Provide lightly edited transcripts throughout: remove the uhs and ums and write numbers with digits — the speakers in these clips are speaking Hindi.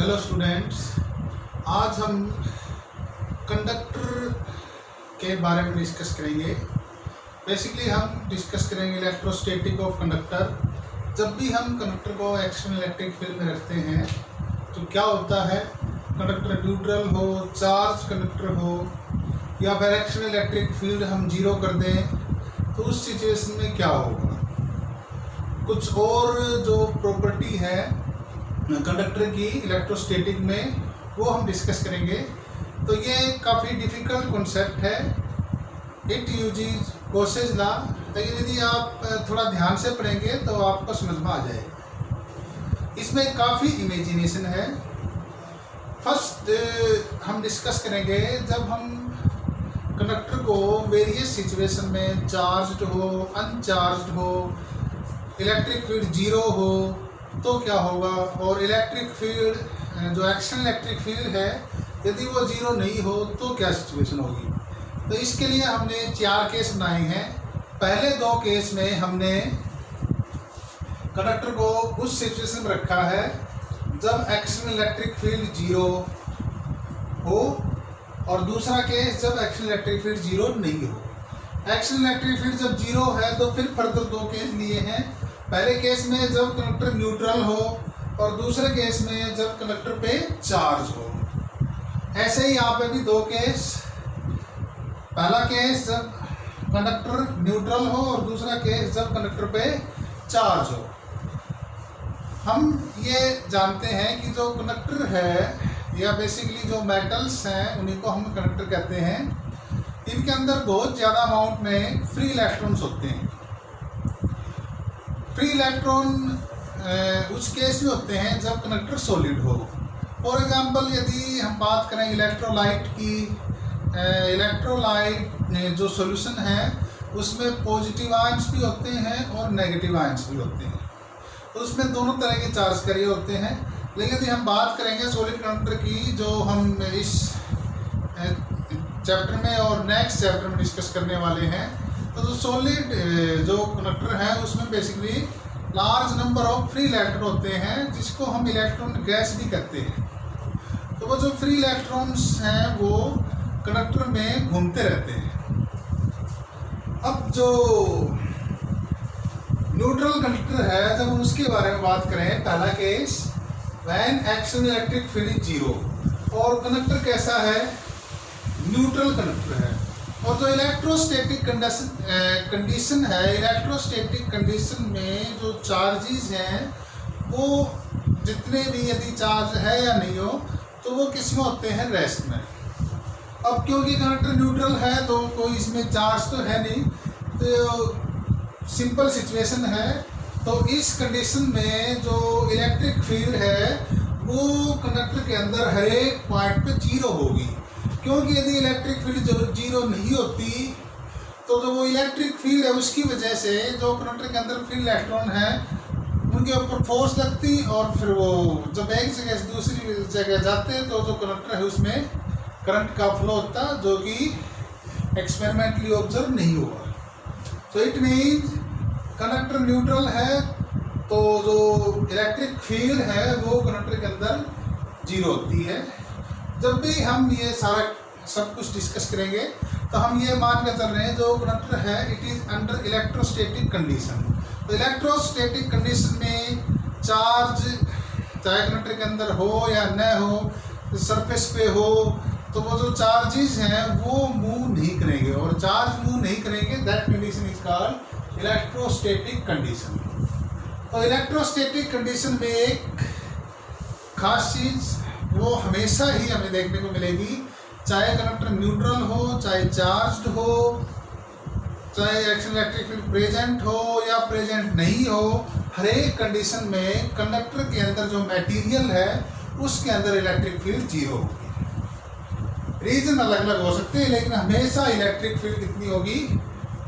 हेलो स्टूडेंट्स, आज हम कंडक्टर के बारे में डिस्कस करेंगे। बेसिकली हम डिस्कस करेंगे इलेक्ट्रोस्टैटिक ऑफ कंडक्टर। जब भी हम कंडक्टर को एक्सटर्नल इलेक्ट्रिक फील्ड में रखते हैं तो क्या होता है, कंडक्टर न्यूट्रल हो, चार्ज कंडक्टर हो या फिर एक्सटर्नल इलेक्ट्रिक फील्ड हम जीरो कर दें तो उस सिचुएशन में क्या होगा। कुछ और जो प्रॉपर्टी है कंडक्टर की इलेक्ट्रोस्टैटिक में वो हम डिस्कस करेंगे। तो ये काफ़ी डिफ़िकल्ट कॉन्सेप्ट है, इट यूजेस गॉसेस लॉ, लेकिन यदि आप थोड़ा ध्यान से पढ़ेंगे तो आपको समझ में आ जाएगा। इसमें काफ़ी इमेजिनेशन है। फर्स्ट हम डिस्कस करेंगे जब हम कंडक्टर को वेरियस सिचुएशन में चार्ज्ड हो, अनचार्ज्ड हो, इलेक्ट्रिक फील्ड जीरो हो तो क्या होगा, और इलेक्ट्रिक फील्ड जो एक्सटर्नल इलेक्ट्रिक फील्ड है यदि वो जीरो नहीं हो तो क्या सिचुएशन होगी। तो इसके लिए हमने 4 केस बनाए हैं। पहले 2 केस में हमने कंडक्टर को उस सिचुएशन में रखा है जब एक्सटर्नल इलेक्ट्रिक फील्ड जीरो हो, और दूसरा केस जब एक्सटर्नल इलेक्ट्रिक फील्ड जीरो नहीं हो। एक्सटर्नल इलेक्ट्रिक फील्ड जब जीरो है तो फिर फर्दर 2 केस लिए हैं। पहले केस में जब कंडक्टर न्यूट्रल हो और दूसरे केस में जब कंडक्टर पे चार्ज हो। ऐसे ही यहाँ पे भी 2 केस, पहला केस जब कंडक्टर न्यूट्रल हो और दूसरा केस जब कंडक्टर पे चार्ज हो। हम ये जानते हैं कि जो कंडक्टर है या बेसिकली जो मेटल्स हैं उन्हीं को हम कंडक्टर कहते हैं। इनके अंदर बहुत ज़्यादा अमाउंट में फ्री इलेक्ट्रॉन्स होते हैं। फ्री इलेक्ट्रॉन उस केस में होते हैं जब कंडक्टर सॉलिड हो। फॉर एग्जांपल यदि हम बात करें इलेक्ट्रोलाइट की, इलेक्ट्रोलाइट जो सॉल्यूशन है उसमें पॉजिटिव आयंस भी होते हैं और नेगेटिव आयंस भी होते हैं, तो उसमें दोनों तरह के चार्ज करे होते हैं। लेकिन यदि हम बात करेंगे सॉलिड कंडक्टर की, जो हम इस चैप्टर में और नेक्स्ट चैप्टर में डिस्कस करने वाले हैं, तो जो सॉलिड जो कंडक्टर है उसमें basically large number of free electron होते हैं जिसको हम इलेक्ट्रॉन गैस भी कहते हैं। तो वो जो फ्री इलेक्ट्रॉन्स हैं वो कंडक्टर में घूमते रहते हैं। अब जो न्यूट्रल कंडक्टर है जब हम उसके बारे में बात करें, पहला case when external electric field is zero, और कंडक्टर कैसा है, न्यूट्रल कंडक्टर है। और जो इलेक्ट्रोस्टैटिक कंडीशन है, इलेक्ट्रोस्टैटिक कंडीशन में जो चार्जेस हैं वो जितने भी यदि चार्ज है या नहीं हो तो वो किस में होते हैं, रेस्ट में। अब क्योंकि कंडक्टर न्यूट्रल है तो कोई इसमें चार्ज तो है नहीं, तो सिंपल सिचुएशन है। तो इस कंडीशन में जो इलेक्ट्रिक फील्ड है वो कंडक्टर के अंदर हर एक पॉइंट पे जीरो होगी, क्योंकि यदि इलेक्ट्रिक फील्ड जो जीरो नहीं होती तो जो वो इलेक्ट्रिक फील्ड है उसकी वजह से जो कंडक्टर के अंदर फ्री इलेक्ट्रॉन है उनके ऊपर फोर्स लगती, और फिर वो जब एक जगह से दूसरी जगह जाते हैं तो जो कंडक्टर है उसमें करंट का फ्लो होता है, जो कि एक्सपेरिमेंटली ऑब्जर्व नहीं हुआ। तो इट मीन्स कंडक्टर न्यूट्रल है तो जो इलेक्ट्रिक फील्ड है वो कंडक्टर के अंदर जीरो होती है। जब भी हम ये सारा सब कुछ डिस्कस करेंगे तो हम ये मान कर चल रहे हैं जो कंडक्टर है it is under electrostatic condition. तो इलेक्ट्रोस्टैटिक कंडीशन में चार्ज चाहे कंडक्टर के अंदर हो या न हो, सरफेस पे हो, तो वो जो चार्जेस हैं वो मूव नहीं करेंगे, और चार्ज मूव नहीं करेंगे that condition is called electrostatic condition. तो इलेक्ट्रोस्टैटिक कंडीशन में एक खास चीज़ वो हमेशा ही हमें देखने को मिलेगी, चाहे कंडक्टर न्यूट्रल हो, चाहे चार्ज्ड हो, चाहे एक्सटर्नल इलेक्ट्रिक फील्ड प्रेजेंट हो या प्रेजेंट नहीं हो, हर एक कंडीशन में कंडक्टर के अंदर जो मटेरियल है उसके अंदर इलेक्ट्रिक फील्ड जीरो होगी। रीजन अलग अलग हो सकते हैं लेकिन हमेशा इलेक्ट्रिक फील्ड कितनी होगी,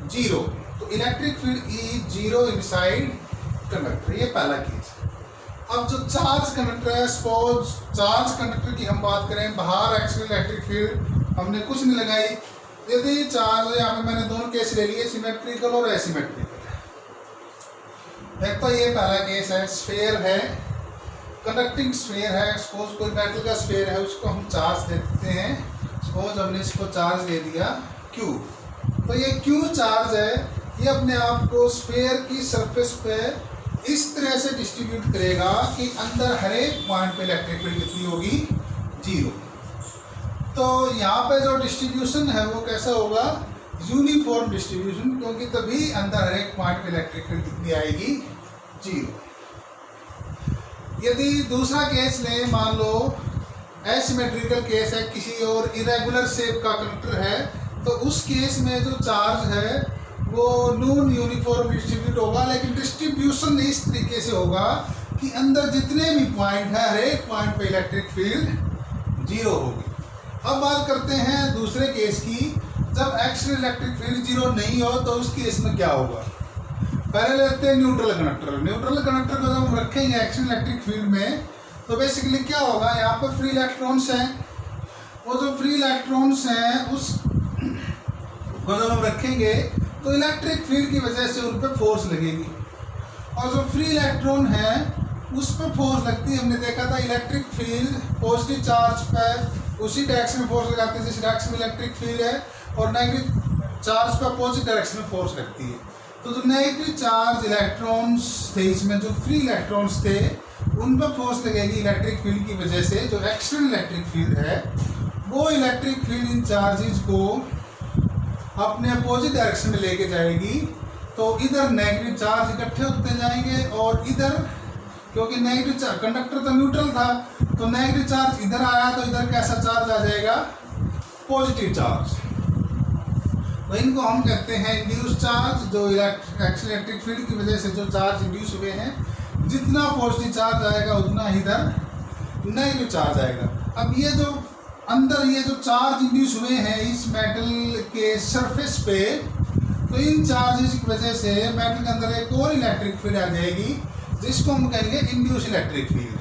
जीरो। तो electric field is zero inside conductor, ये पहला केस। अब जो चार्ज कंडक्टर है, सपोज चार्ज कंडक्टर की हम बात करें, बाहर एक्सटर्नल इलेक्ट्रिक फील्ड हमने कुछ नहीं लगाई। यदि चार्ज, यहाँ पे मैंने दोनों केस ले लिए, सिमेट्रिकल और एसिमेट्रिकल। एक तो ये पहला केस है, स्फीयर है, कंडक्टिंग स्फीयर है, सपोज कोई मेटल का स्फीयर है, उसको हम चार्ज देते हैं। सपोज हमने इसको चार्ज दे दिया Q, तो ये Q चार्ज है, ये अपने आप को स्फीयर की सरफेस पे इस तरह से डिस्ट्रीब्यूट करेगा कि अंदर हर एक पॉइंट पे इलेक्ट्रिक फील्ड कितनी होगी, 0। तो यहाँ पे जो डिस्ट्रीब्यूशन है वो कैसा होगा, यूनिफॉर्म डिस्ट्रीब्यूशन, क्योंकि तभी अंदर हर एक पॉइंट पे इलेक्ट्रिक फील्ड कितनी आएगी, 0। यदि दूसरा केस लें, मान लो एसिमेट्रिकल केस है, किसी और इरेगुलर शेप का कंडक्टर है, तो उस केस में जो चार्ज है वो नॉन यूनिफॉर्म डिस्ट्रीब्यूट होगा, लेकिन डिस्ट्रीब्यूशन इस तरीके से होगा कि अंदर जितने भी पॉइंट है हर एक पॉइंट पे इलेक्ट्रिक फील्ड 0 होगी। अब बात करते हैं दूसरे केस की, जब एक्चुअल इलेक्ट्रिक फील्ड 0 नहीं हो तो उस केस में क्या होगा। पहले लेते हैं न्यूट्रल कंडक्टर। न्यूट्रल कंडक्टर को जब हम रखेंगे एक्चुअल इलेक्ट्रिक फील्ड में, तो बेसिकली क्या होगा, यहाँ पर फ्री इलेक्ट्रॉन्स हैं, वो जो फ्री इलेक्ट्रॉन्स हैं उस को जब हम रखेंगे तो इलेक्ट्रिक फील्ड की वजह से उन पर फोर्स लगेगी, और जो फ्री इलेक्ट्रॉन है उस पर फोर्स लगती है। हमने देखा था इलेक्ट्रिक फील्ड पॉजिटिव चार्ज पर उसी डायरेक्शन में फोर्स लगाती है जिस डायरेक्शन में इलेक्ट्रिक फील्ड है, और नेगेटिव चार्ज पर अपोजिट डायरेक्शन में फोर्स लगती है। तो जो नेगेटिव चार्ज इलेक्ट्रॉन्स थे, इसमें जो फ्री इलेक्ट्रॉन्स थे उन पर फोर्स लगेगी इलेक्ट्रिक फील्ड की वजह से। जो एक्सटर्नल इलेक्ट्रिक फील्ड है वो इलेक्ट्रिक फील्ड इन चार्जेस को अपने अपोजिट डायरेक्शन में लेके जाएगी, तो इधर नेगेटिव चार्ज इकट्ठे होते जाएंगे, और इधर क्योंकि नेगेटिव चार्ज, कंडक्टर तो न्यूट्रल था, तो नेगेटिव चार्ज इधर आया तो इधर कैसा चार्ज आ जाएगा, पॉजिटिव चार्ज। तो इनको हम कहते हैं इंड्यूस चार्ज। जो इलेक्ट्रिक फील्ड की वजह से जो चार्ज इंड्यूस हुए हैं, जितना पॉजिटिव चार्ज आएगा उतना इधर नेगेटिव चार्ज आएगा। अब ये जो अंदर ये जो चार्ज इंड्यूस हुए हैं इस मेटल के सरफेस पे, तो इन चार्जेस की वजह से मेटल के अंदर एक और इलेक्ट्रिक फील्ड आ जाएगी जिसको हम कहेंगे इंड्यूस इलेक्ट्रिक फील्ड।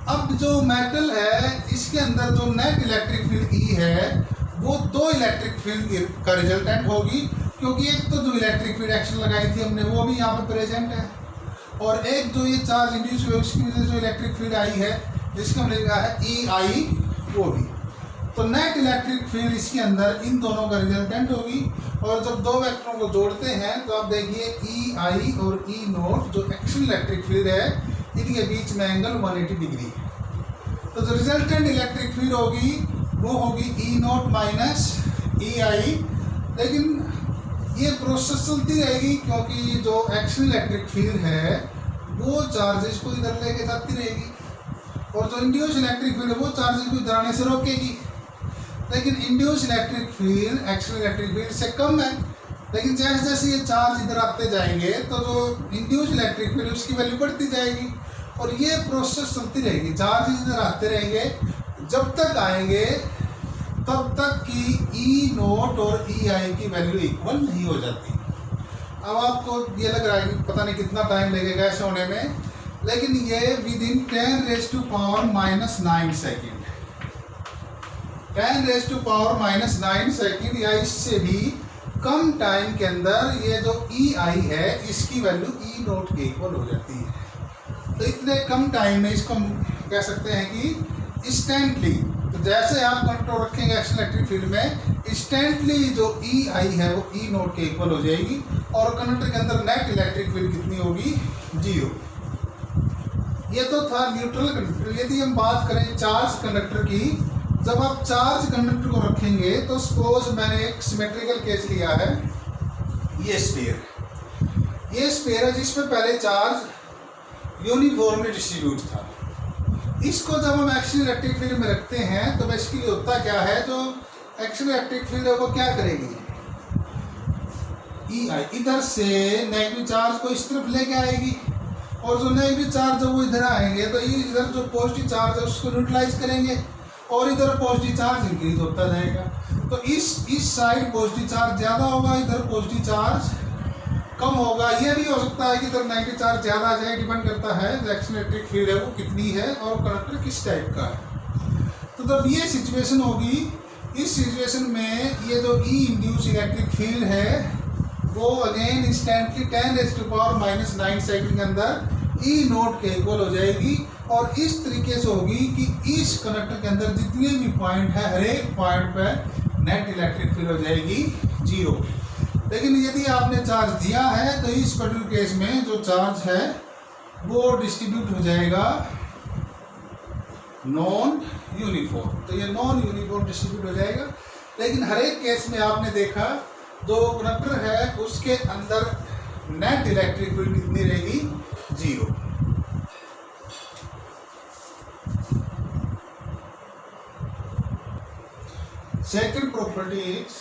अब जो मेटल है इसके अंदर जो नेट इलेक्ट्रिक फील्ड ई है वो 2 इलेक्ट्रिक फील्ड का रिजल्टेंट होगी, क्योंकि एक तो जो इलेक्ट्रिक फील्ड एक्शन लगाई थी हमने वो भी यहाँ पे प्रेजेंट है, और एक जो ये चार्ज इंड्यूस हुए उसकी वजह से जो इलेक्ट्रिक फील्ड आई है जिसका हमने लिखा है EI, वो भी। तो नेट इलेक्ट्रिक फील्ड इसके अंदर इन दोनों का रिजल्टेंट होगी, और जब 2 वेक्टरों को जोड़ते हैं तो आप देखिए EI और E0 जो एक्शन इलेक्ट्रिक फील्ड है इनके बीच में एंगल 180 डिग्री है। तो जो रिजल्टेंट इलेक्ट्रिक फील्ड होगी वो होगी E0 माइनस EI, लेकिन ये प्रोसेस चलती रहेगी क्योंकि जो एक्शन इलेक्ट्रिक फील्ड है वो चार्जेस को इधर लेके जाती रहेगी, और जो इंड्यूस इलेक्ट्रिक फील्ड है वो चार्जेस को इधर आने से रोकेगी। लेकिन induce electric field action electric field से कम है, लेकिन जैसे जैसे ये चार्ज इधर आते जाएंगे तो जो इंड्यूस इलेक्ट्रिक फील्ड उसकी वैल्यू बढ़ती जाएगी, और ये प्रोसेस चलती रहेगी। चार्ज इधर आते रहेंगे जब तक आएंगे तब तक कि E0 और EI की वैल्यू इक्वल नहीं हो जाती। अब आपको ये लग रहा है कि पता नहीं कितना टाइम लगेगा ऐसे होने में, लेकिन ये विदिन 10⁻⁻9 सेकेंड, 10⁻⁻9 सेकेंड या इससे भी कम टाइम के अंदर ये जो EI है इसकी वैल्यू E0 के इक्वल हो जाती है। तो इतने कम टाइम में इसको हम कह सकते हैं कि इंस्टेंटली, तो जैसे आप कंट्रोल रखेंगे एक्शन इलेक्ट्रिक फील्ड में, इंस्टेंटली जो EI है वो E0 के इक्वल हो जाएगी, और कंडक्टर के अंदर नेट इलेक्ट्रिक फील्ड कितनी होगी, 0। ये तो था न्यूट्रल कंडक्टर। यदि हम बात करें चार्ज कंडक्टर की, जब आप चार्ज कंडक्टर को रखेंगे तो सपोज मैंने एक सिमेट्रिकल केस लिया है, ये स्फीयर है जिसमें पहले चार्ज यूनिफॉर्मली डिस्ट्रीब्यूट था। इसको जब हम एक्शन इलेक्ट्रिक फील्ड में रखते हैं तो बेसिकली होता क्या है, जो एक्शन इलेक्ट्रिक फील्ड है वो क्या करेगी, EI इधर से नेगेटिव चार्ज को इस तरफ लेके आएगी, और जो नेगेटिव चार्ज है वो इधर आएंगे तो इधर जो पॉजिटिव चार्ज है उसको न्यूट्रलाइज करेंगे, और इधर पॉजिटिव चार्ज इंक्रीज होता जाएगा। तो इस साइड पॉजिटिव चार्ज ज़्यादा होगा, इधर पॉजिटिव चार्ज कम होगा। ये भी हो सकता है कि इधर नेगेटिव चार्ज ज़्यादा आ जाए, डिपेंड करता है जो एक्शन इलेक्ट्रिक फील्ड है वो कितनी है और कंडक्टर किस टाइप का है। तो जब ये सिचुएशन होगी, इस सिचुएशन में ये जो E इंड्यूस इलेक्ट्रिक फील्ड है वो अगेन इंस्टेंटली 10⁻⁻9 सेकेंड के अंदर ई नोट के इक्वल हो जाएगी। और इस तरीके से होगी कि इस कंडक्टर के अंदर जितने भी पॉइंट है हर एक पॉइंट पर नेट इलेक्ट्रिक फील्ड हो जाएगी 0। लेकिन यदि आपने चार्ज दिया है तो इस पर्टिकुलर केस में जो चार्ज है वो डिस्ट्रीब्यूट हो जाएगा नॉन यूनिफॉर्म। तो ये नॉन यूनिफॉर्म डिस्ट्रीब्यूट हो जाएगा। लेकिन हर एक केस में आपने देखा जो कंडक्टर है उसके अंदर नेट इलेक्ट्रिक फील्ड कितनी रहेगी 0। Second property is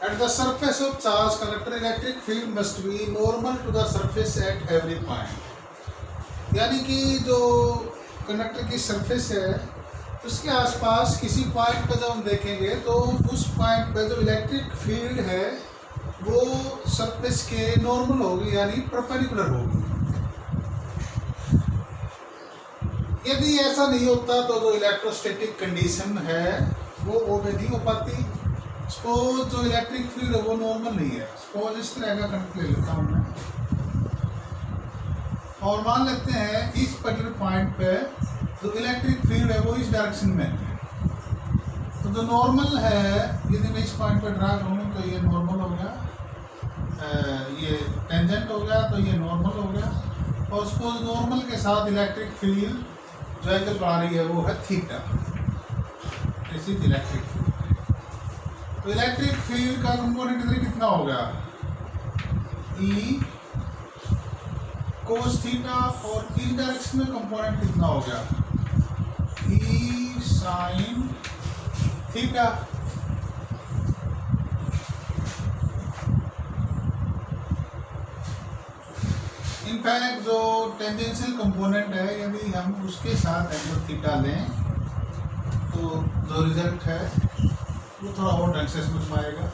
at the surface of charged conductor electric field must be normal to the surface at every point। यानी कि जो कंडक्टर की सरफेस है उसके आसपास किसी पॉइंट पर जब हम देखेंगे तो उस पॉइंट पर जो इलेक्ट्रिक फील्ड है वो सरफेस के नॉर्मल होगी यानी परपेंडिकुलर होगी। यदि ऐसा नहीं होता तो जो इलेक्ट्रोस्टैटिक कंडीशन है वो ओबे नहीं हो पाती। सपोज जो इलेक्ट्रिक फील्ड है वो नॉर्मल नहीं है। सपोज इस तरह का कंडक्टर ले लेता हूँ मैं और मान लेते हैं इस पर्टिकुलर पॉइंट पे जो इलेक्ट्रिक फील्ड है वो इस डायरेक्शन में है। तो जो नॉर्मल है यदि मैं इस पॉइंट पर ड्रा करूँ तो ये नॉर्मल हो गया, ये टेंजेंट हो गया तो ये नॉर्मल हो गया। और सपोज नॉर्मल के साथ इलेक्ट्रिक फील्ड जो एंगल बना रही है वो है theta. This is electric field. तो इलेक्ट्रिक फील्ड का कंपोनेंट इधर कितना हो गया ई कोस थीटा और इस डायरेक्शन में कंपोनेंट कितना हो गया ई साइन थीटा। इनफैक्ट जो टेंजेंशियल कंपोनेंट है यदि हम उसके साथ एंगल थीटा लें तो जो रिजल्ट है वो थोड़ा और ढंग से समझ में आएगा।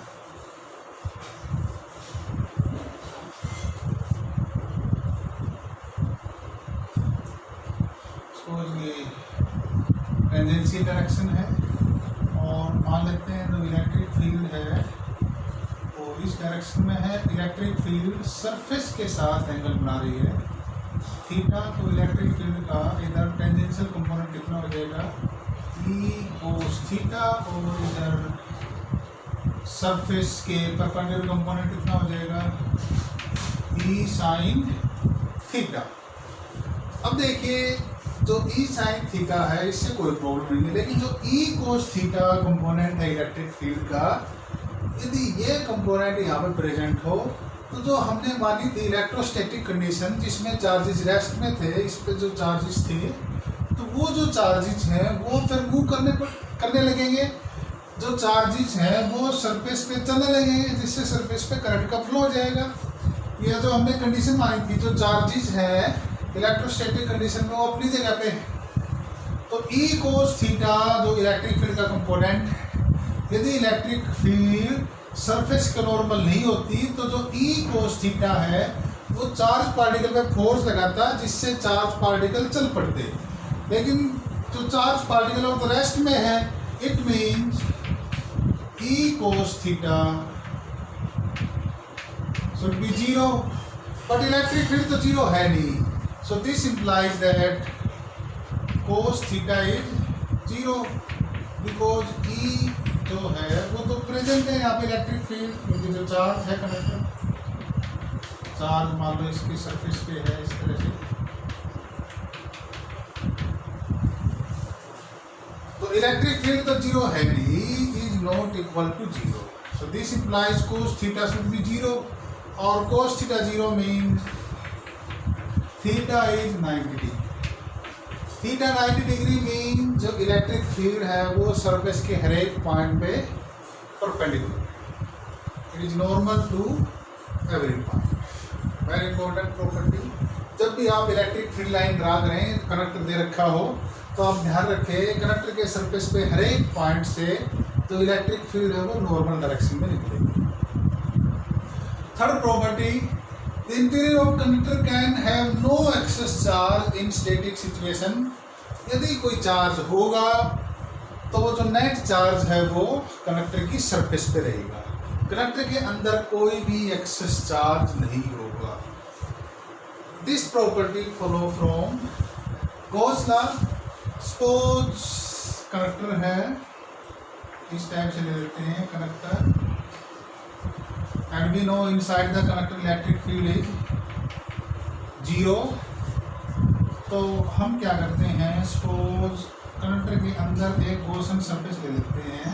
ये टेंजेंशियल डायरेक्शन है और मान लेते हैं जो इलेक्ट्रिक फील्ड है वो इस डायरेक्शन में है। इलेक्ट्रिक फील्ड सरफेस के साथ एंगल बना रही है थीटा। तो इलेक्ट्रिक फील्ड का इधर टेंजेंशियल कंपोनेंट कितना हो जाएगा ई कोस थीटा और इधर सरफेस के परपेंडिकुलर कंपोनेंट कितना हो जाएगा ई साइन थीटा। अब देखिए जो ई साइन थीटा है इससे कोई प्रॉब्लम नहीं है। लेकिन जो ई कोस थीटा कंपोनेंट है इलेक्ट्रिक फील्ड का यदि ये कंपोनेंट यहाँ पे प्रेजेंट हो तो जो हमने मानी थी इलेक्ट्रोस्टैटिक कंडीशन जिसमें चार्जेस रेस्ट में थे, इस पे जो चार्जेस थे तो वो जो चार्जेस हैं वो फिर मूव करने लगेंगे। जो चार्जेस हैं वो सरफेस पे चलने लगेंगे जिससे सरफेस पे करंट का फ्लो हो जाएगा। ये जो हमने कंडीशन मानी थी जो चार्जेस हैं इलेक्ट्रोस्टैटिक कंडीशन में वो अपनी जगह पे है। तो ई कोस थीटा जो इलेक्ट्रिक फील्ड का कंपोनेंट यदि इलेक्ट्रिक फील्ड सरफेस के नॉर्मल नहीं होती तो जो ई कोस थीटा है वो चार्ज पार्टिकल पे फोर्स लगाता जिससे चार्ज पार्टिकल चल पड़ते। लेकिन जो चार्ज पार्टिकल और रेस्ट में है it means E cos theta should be 0 but electric field तो 0 है नहीं। So this implies that cos theta is 0 because E जो है वो तो प्रेजेंट है यहाँ पे इलेक्ट्रिक फील्ड क्योंकि जो चार्ज है कंडक्टर चार्ज मान लो इसकी सरफेस पे है इस तरह से। तो इलेक्ट्रिक फील्ड तो 0 है नहीं, E is not equal to 0. So this implies cos theta should be 0 और cos theta 0 means theta is 90 degree. Theta 90 degree mean जो इलेक्ट्रिक फील्ड है वो सरफेस के हर एक पॉइंट पे perpendicular. It is normal to every point. Very important property. जब भी आप इलेक्ट्रिक फील्ड लाइन ड्रा करें कंडक्टर दे रखा हो तो आप ध्यान रखें कंडक्टर के सरफेस पे हर एक पॉइंट से जो इलेक्ट्रिक फील्ड है वो नॉर्मल डायरेक्शन में निकलेगी। Third property The interior of conductor can have no excess charge in static situation। यदि कोई चार्ज होगा तो वो जो नेट चार्ज है वो कंडक्टर की सरफेस पे रहेगा। कंडक्टर के अंदर कोई भी एक्सेस चार्ज नहीं होगा। This property follow from Gauss law. Suppose connector है, इस टाइप से ले लेते हैं connector, and we know inside the connector electric field is 0। तो हम क्या करते हैं, सपोज कनेक्टर के अंदर एक गॉसन सरफेस ले लेते हैं,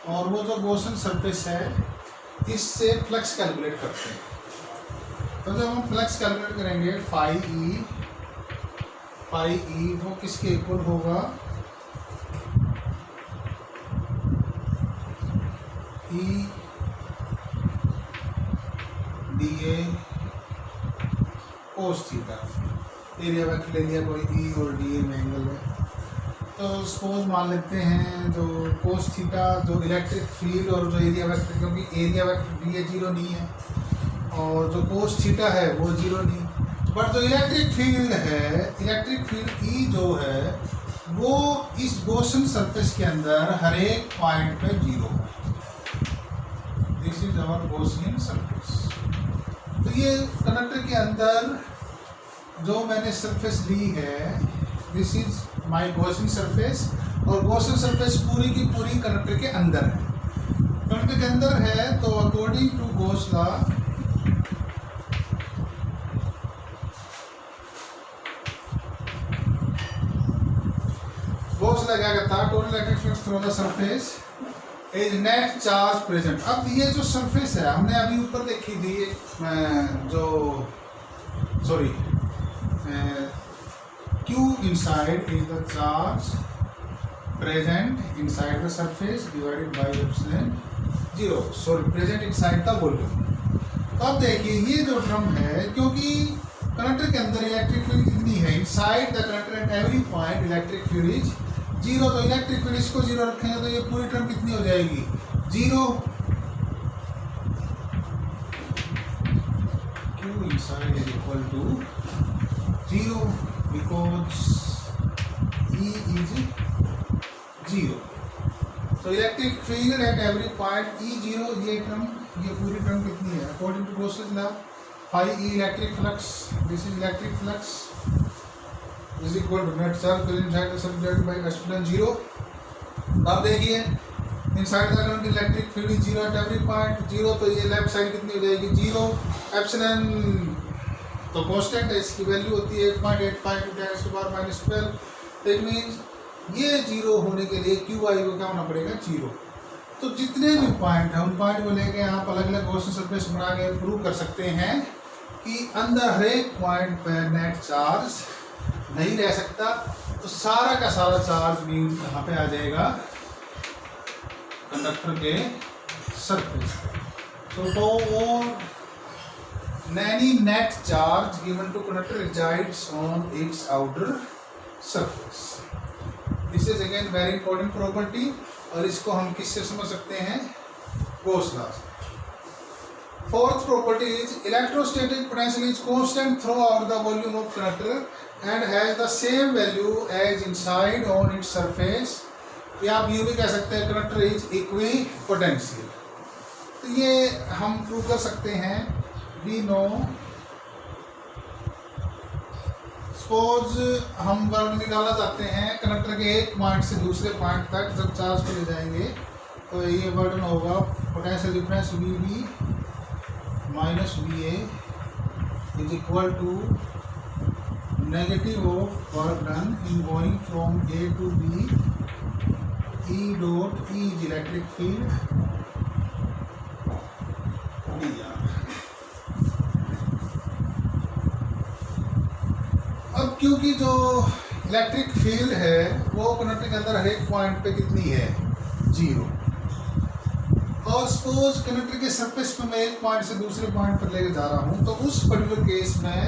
और वो जो गॉसन सरफेस है इससे फ्लक्स कैलकुलेट करते हैं। तो जब हम फ्लक्स कैलकुलेट करेंगे फाई ई वो किसके इक्वल होगा, E D A cos theta. Area vector ले लिया कोई, ई और डी ए में एंगल है। तो सपोज मान लेते हैं जो कोस थीटा जो इलेक्ट्रिक फील्ड और जो एरिया वेक्टर, क्योंकि एरिया वेक्टर डी ए 0 नहीं है और जो कोस थीटा है वो 0 नहीं, बट जो इलेक्ट्रिक फील्ड है, इलेक्ट्रिक फील्ड ई जो है वो इस गॉसन सरफेस के अंदर हर एक पॉइंट पे 0 है। This is our Gaussian surface. तो ये कनेक्टर के अंदर जो मैंने सरफेस ली है, this is my Gaussian surface, और गॉसियन सरफेस पूरी की पूरी कनेक्टर के अंदर है। कनेक्टर के अंदर है तो according to Gauss law Gauss law क्या कहता है, total electric flux through the surface is net charge present. अब ये जो सरफेस है हमने अभी ऊपर देखी थी, जो sorry Q inside is the charge present inside the surface divided by epsilon 0, sorry present inside the volume। तो अब देखिए ये जो टर्म है, क्योंकि कनेक्टर के अंदर इलेक्ट्रिक फील्ड कितनी है, inside the connector eight every point electric field is 0। तो इलेक्ट्रिक फील्ड इसको 0 रखेंगे तो ये पूरी टर्म कितनी हो जाएगी, 0। Q inside is equal to 0 because E is 0। तो electric field at every point E 0, ये टर्म, ये पूरी टर्म कितनी है, according to Gauss law phi E electric flux, this is electric flux is equal to net charge present inside the surface divided by epsilon 0। अब देखिए inside the current electric field is 0 at every point 0, तो ये लेफ्ट साइड कितनी हो जाएगी, 0। एप्सिलॉन तो कांस्टेंट है, इसकी वैल्यू होती है 8.85 × 10⁻12। इट मीन्स ये 0 होने के लिए क्यू आई को क्या होना पड़ेगा, 0। तो जितने भी पॉइंट हैं उन पॉइंट को लेके आप अलग अलग गॉसियन सरफेस बना के प्रूव कर सकते हैं कि अंदर हर एक पॉइंट पर नेट चार्ज नहीं रह सकता। तो सारा का सारा चार्ज भी यहाँ पे आ जाएगा कंडक्टर के सरफेस। तो any net charge given to conductor resides on its outer surface। This is again very important property, और इसको हम किससे समझ सकते हैं, गॉस लॉ से। Fourth property is electrostatic potential is constant throughout the volume of conductor and has the same value as inside on its surface। या आप यूँ भी कह सकते हैं कंडक्टर इज इक्विपोटेंशियल। तो ये हम प्रूव कर सकते हैं। We know, सपोज हम वर्क निकालना चाहते हैं कंडक्टर के एक पॉइंट से दूसरे पॉइंट तक जब चार्ज को ले जाएंगे तो ये वर्डन होगा potential difference VB minus VA is equal to negative of work done in going from A to B E dot E is electric field dr। अब क्योंकि जो इलेक्ट्रिक फील्ड है वो कंडक्टर के अंदर हर एक पॉइंट पे कितनी है, 0। और सपोज कंडक्टर के सरफेस पे मैं एक पॉइंट से दूसरे पॉइंट पर लेके जा रहा हूँ, तो उस पर्टिकुलर केस में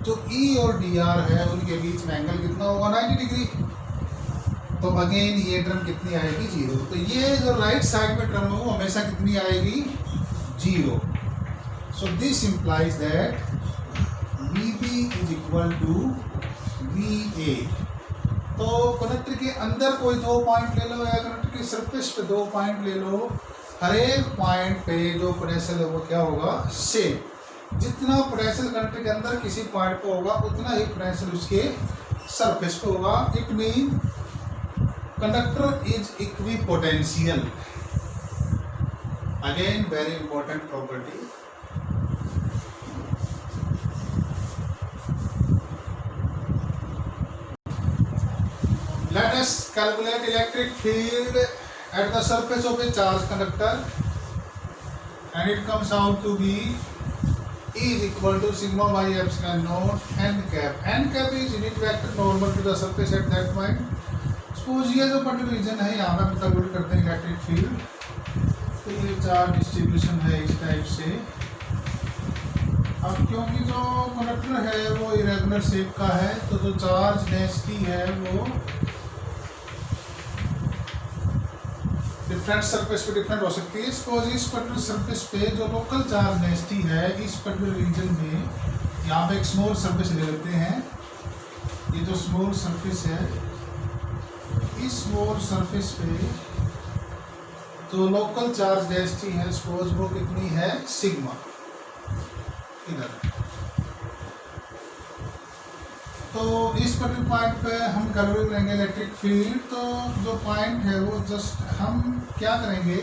जो E और dr है उनके बीच में एंगल कितना होगा, 90 डिग्री। तो अगेन ये टर्म कितनी आएगी, 0। तो ये जो राइट साइड में टर्म है वो हमेशा कितनी आएगी, 0। So this implies that VB is equal to VA। तो कंडक्टर के अंदर कोई दो पॉइंट ले लो या कंडक्टर की सरफेस पे दो पॉइंट ले लो, हर एक पॉइंट पे जो पोटेंशियल है वो क्या होगा, सेम। जितना पोटेंशियल कंडक्टर के अंदर किसी पॉइंट पे होगा उतना ही पोटेंशियल उसके सरफेस पे होगा। It mean conductor is equipotential. Again very important property. Let us calculate electric field at the surface of a charged conductor, and it comes out to be E is equal to sigma by epsilon naught n cap. N cap is unit vector normal to the surface at that point. Suppose ये जो पर्टिकुलर रीजन है यहाँ पे हम कैलकुलेट करते हैं इलेक्ट्रिक फील्ड। तो ये चार्ज डिस्ट्रीब्यूशन है इस टाइप से। अब क्योंकि जो कंडक्टर है वो इरेगुलर शेप का है, तो जो चार्ज डेंसिटी है वो डिफरेंट सरफेस पे डिफरेंट हो सकती है। सपोज इस पर्टिकुलर सरफेस पे जो लोकल चार्ज डेंसिटी है इस पर्टिकुलर रीजन में, यहाँ पे एक स्मॉल सरफेस ले लेते हैं। ये जो स्मॉल सरफेस है, इस स्मॉल सरफेस पे जो लोकल चार्ज डेंसिटी है सपोज वो कितनी है, सिग्मा। इधर तो इस पर्टिकुलर पॉइंट पे हम कैलकुलेट करेंगे इलेक्ट्रिक फील्ड। तो जो पॉइंट है वो जस्ट हम क्या करेंगे,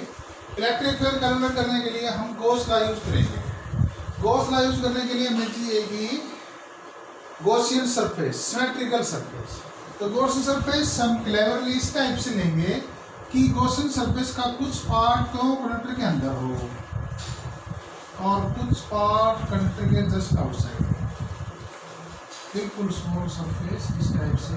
इलेक्ट्रिक फील्ड कैलकुलेट करने के लिए हम गॉस लॉ यूज करेंगे। गॉस लॉ यूज करने के लिए हमें चाहिए गॉसियन सरफेस, सिमेट्रिकल सरफेस। तो गॉसियन सरफेस हम क्लेवरली इस टाइप से लेंगे कि गॉसियन सरफेस का कुछ पार्ट तो कंडक्टर के अंदर हो और कुछ पार्ट कंडक्टर के जस्ट आउटसाइड। बिल्कुल स्मॉल सरफेस इस टाइप से,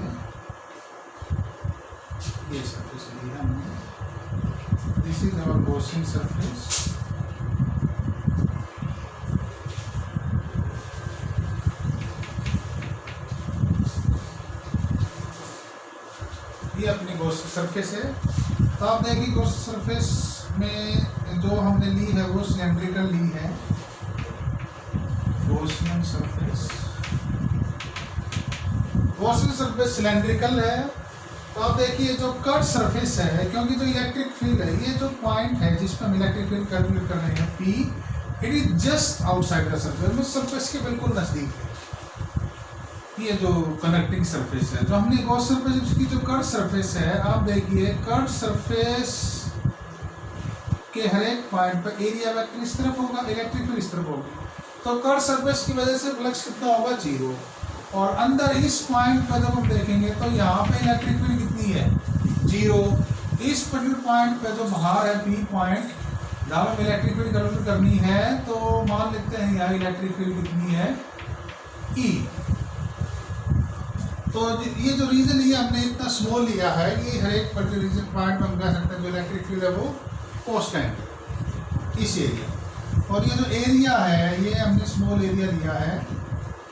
ये सरफेस लिया हमने। This is our Gaussian surface. ये अपनी गॉसियन सरफेस है। तो आप देखिए गॉसियन सरफेस में जो हमने ली है वो सिलेंड्रिकल ली है, Gaussian surface. Gaussian surface cylindrical है। तो आप देखिए जो कट सरफेस है, क्योंकि जो इलेक्ट्रिक फील्ड है, ये जो पॉइंट है जिस पर हम इलेक्ट्रिक फील्ड कैलकुलेट कर रहे हैं P, it is just outside the surface, मतलब सरफेस के बिल्कुल नजदीक है। ये जो कनेक्टिंग सरफेस है, जो हमने गॉस सरफेस, उसकी जो कट सरफेस है, आप देखिए कट सरफेस के हर एक पॉइंट पर एरिया वेक्टर इस तरफ होगा, इलेक्ट्रिक फील्ड इस तरफ होगी। तो कट सरफेस की वजह से फ्लक्स कितना होगा, 0। और अंदर इस पॉइंट पर जब हम देखेंगे तो यहाँ पे इलेक्ट्रिक फील्ड कितनी है, 0। इस पर्टिकुलर पॉइंट पे जो बाहर है P पॉइंट, जहाँ हमें इलेक्ट्रिक फील्ड कैलकुलेट करनी है, तो मान लेते हैं यहाँ इलेक्ट्रिक फील्ड कितनी है, E। तो ये जो रीजन ये हमने इतना स्मॉल लिया है, ये हर एक पर्टिकुलर रीजन पॉइंट में हम कह सकते हैं जो इलेक्ट्रिक फील्ड है वो कांस्टेंट इस एरिया। और ये जो एरिया है ये हमने स्मॉल एरिया लिया है,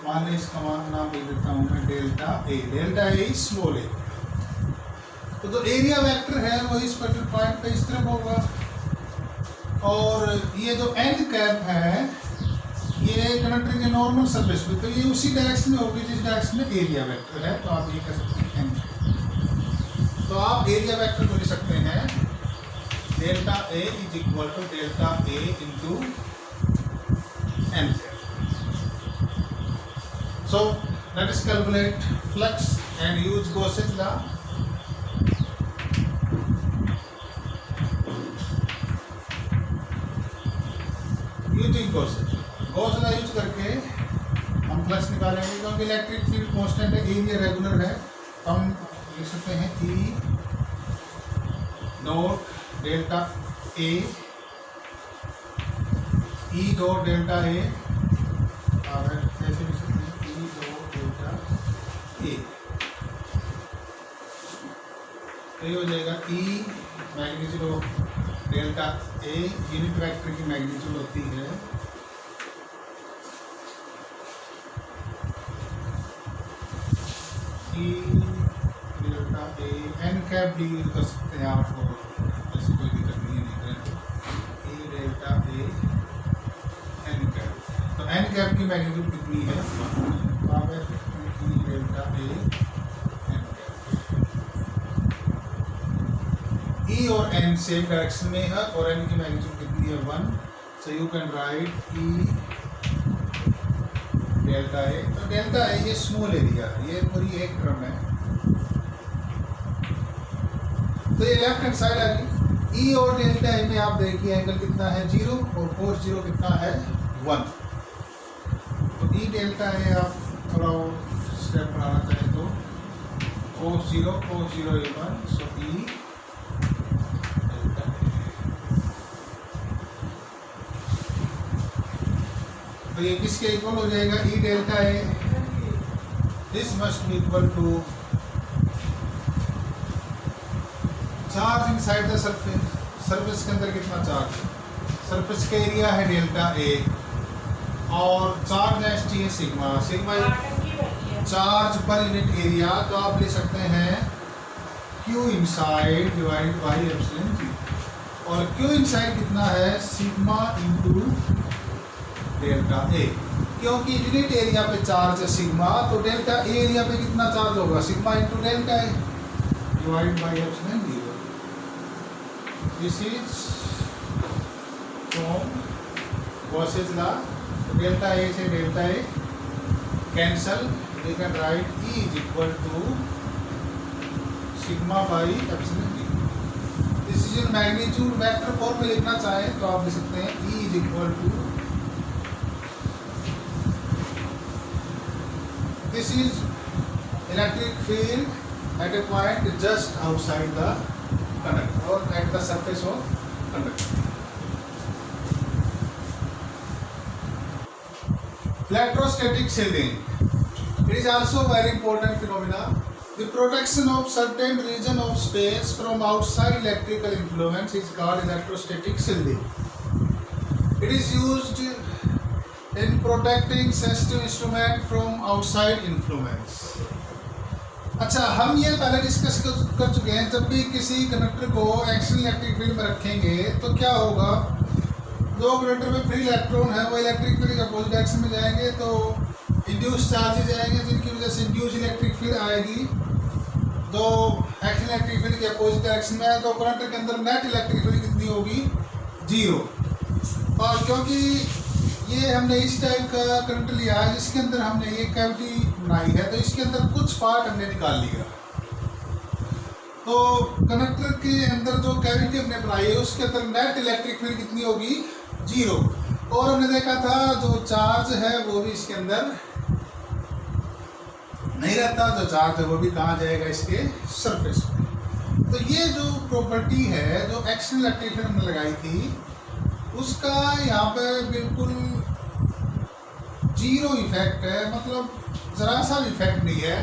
मान लें इसका नाम दे देता हूँ मैं delta A. Delta A is small A. तो जो एरिया वेक्टर है वो इस पर्टिकुलर पॉइंट पे इस तरफ होगा। और ये जो एन कैप है ये कंडक्टर के नॉर्मल सरफेस पे, तो ये उसी डायरेक्शन में होगी जिस डायरेक्शन में एरिया वेक्टर है। तो आप ये कह सकते हैं एन। तो आप एरिया वेक्टर को लिख सकते हैं delta A is equal to delta A into n cap. So let us calculate flux and use Gauss's law. Using Gauss's law use करके हम फ्लक्स निकालेंगे, क्योंकि इलेक्ट्रिक फील्ड कांस्टेंट है, एरिया रेगुलर है। तो हम लिख सकते हैं E dot delta A, E dot delta A, ऐसे लिख सकते हैं E। तो ये हो जाएगा E magnitude of delta A, unit vector की मैग्नीट्यूड होती है E delta A. N cap भी यूज कर सकते हैं आप, ऐसी कोई दिक्कत नहीं है। E delta A N cap. तो एन कैप की मैग्नीट्यूड कितनी है, आप delta A N cap. E और N सेम डायरेक्शन में है और N की मैग्नीट्यूड कितनी है, 1। So you can write E delta A. तो डेल्टा ए ये स्मॉल एरिया है, ये पूरी एक टर्म है। तो ये लेफ्ट हैंड साइड आ गई। ई और डेल्टा ए में आप देखिए एंगल कितना है 0 और कोस 0 कितना है 1। तो ई डेल्टा ए आप थोड़ा और स्टेप बढ़ाना चाहें तो कोस 0 ए 1, सो ई डेल्टा ए। तो ये किसके इक्वल हो जाएगा? E delta A this must be equal to charge inside the surface. Surface के अंदर कितना चार्ज? सरफेस का एरिया है डेल्टा ए और चार्ज डेंसिटी है sigma. Sigma charge per unit area, तो आप ले सकते हैं Q inside divide by epsilon जी। और क्यू इनसाइड कितना है? Sigma into delta A. क्योंकि यूनिट एरिया पे चार्ज है सिग्मा, तो डेल्टा ए एरिया पे कितना चार्ज होगा? Sigma into delta A divide by epsilon G. This is from Gauss's law. Delta A से delta A cancel. We can write E is equal to sigma by epsilon G. This is in magnitude vector form में लिखना चाहें तो आप लिख सकते हैं E is equal to, this is electric field at a point just outside the conductor or at the surface of conductor. Electrostatic shielding. It is also very important phenomena. The protection of certain region of space from outside electrical influence is called electrostatic shielding. It is used in protecting sensitive instrument from outside influence. अच्छा, हम ये पहले डिस्कस कर चुके हैं, जब भी किसी कंडक्टर को एक्सटर्नल इलेक्ट्रिक फील्ड में रखेंगे तो क्या होगा? दो कंडक्टर में फ्री इलेक्ट्रॉन है, वो इलेक्ट्रिक फील्ड के अपोजिट डायरेक्शन में जाएंगे तो इंड्यूस चार्जेज आएंगे, जिनकी वजह से इंड्यूस इलेक्ट्रिक फील्ड आएगी। तो एक्सटर्नल इलेक्ट्रिक फील्ड के अपोजिट डायरेक्शन में है तो कंडक्टर के अंदर नेट इलेक्ट्रिक फील्ड कितनी होगी? 0। और क्योंकि ये हमने इस टाइप का करंट लिया है जिसके अंदर हमने ये कैविटी बनाई है, तो इसके अंदर कुछ पार्ट हमने निकाल लिया। तो कंडक्टर के अंदर जो कैविटी हमने बनाई है उसके अंदर नेट इलेक्ट्रिक फील्ड कितनी होगी? 0। और हमने देखा था जो चार्ज है वो भी इसके अंदर नहीं रहता, जो चार्ज है वो भी कहाँ जाएगा? इसके सरफेस पे। तो ये जो प्रॉपर्टी है जो एक्सटर्नल इलेक्ट्रिक फील्ड हमने लगाई थी उसका यहाँ पे बिल्कुल 0 इफेक्ट है, मतलब जरा सा भी इफेक्ट नहीं है।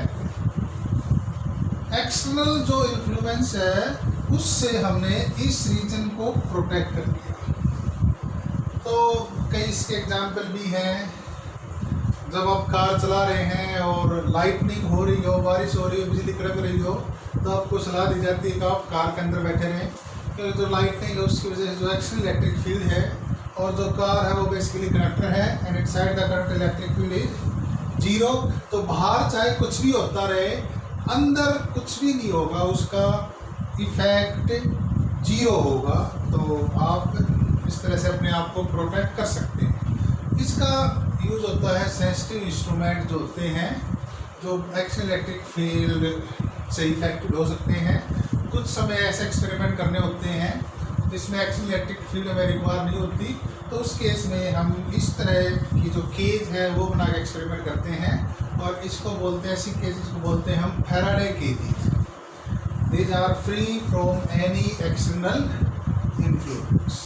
एक्सटर्नल जो इन्फ्लुएंस है उससे हमने इस रीजन को प्रोटेक्ट कर दिया। तो कई इसके एग्जाम्पल भी हैं। जब आप कार चला रहे हैं और लाइटनिंग हो रही हो, बारिश हो रही हो, बिजली कड़क रही हो, तो आपको सलाह दी जाती है कि आप कार के अंदर बैठे रहें, क्योंकि जो लाइटनिंग है उसकी वजह से जो एक्सटर्नल इलेक्ट्रिक फील्ड है और जो कार है वो बेसिकली कंडक्टर है and inside the current electric field is 0। तो बाहर चाहे कुछ भी होता रहे, अंदर कुछ भी नहीं होगा, उसका इफेक्ट 0 होगा। तो आप इस तरह से अपने आप को प्रोटेक्ट कर सकते हैं। इसका यूज़ होता है सेंसिटिव इंस्ट्रूमेंट जो होते हैं, जो एक्सटर्नल इलेक्ट्रिक फील्ड से इफेक्टेड हो सकते हैं। कुछ समय ऐसे एक्सपेरिमेंट करने होते हैं जिसमें एक्सटर्नल इलेक्ट्रिक फील्ड में रिक्वायर नहीं होती, तो उस केस में हम इस तरह की जो केज है वो बना के एक्सपेरिमेंट करते हैं और इसको बोलते हैं, ऐसी केजेस को बोलते हैं हम Faraday cages. These are free from any external influence.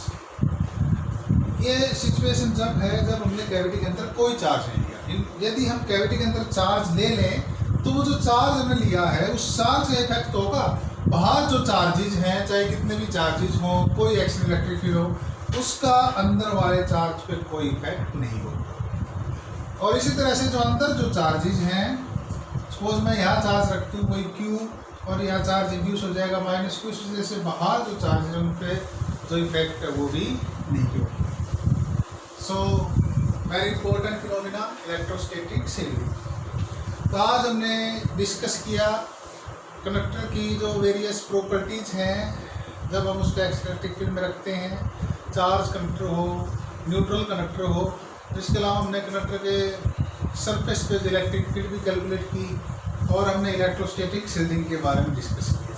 ये सिचुएशन जब है जब हमने कैविटी के अंदर कोई चार्ज नहीं लिया। यदि हम कैविटी के अंदर चार्ज ले लें तो वो जो चार्ज हमने लिया है उस चार्ज का इफेक्ट होगा। बाहर जो चार्जेज हैं, चाहे कितने भी चार्जेज हों, कोई एक्सटर्नल इलेक्ट्रिक फील्ड हो, उसका अंदर वाले चार्ज पे कोई इफेक्ट नहीं होगा। और इसी तरह से जो अंदर जो चार्जेज हैं, सपोज मैं यहाँ चार्ज रखती हूँ कोई Q और यहाँ चार्ज इंड्यूस हो जाएगा -Q, इस वजह से बाहर जो चार्ज है उन पर जो इफेक्ट है वो भी नहीं होगा। So very important phenomena electrostatic shielding. तो आज हमने डिस्कस किया कंडक्टर की जो वेरियस प्रॉपर्टीज़ हैं जब हम उसको इलेक्ट्रिक फील्ड में रखते हैं, चार्ज कंडक्टर हो, न्यूट्रल कंडक्टर हो। इसके अलावा हमने कंडक्टर के सरफेस पे इलेक्ट्रिक फील्ड भी कैलकुलेट की और हमने इलेक्ट्रोस्टैटिक शील्डिंग के बारे में डिस्कस किया।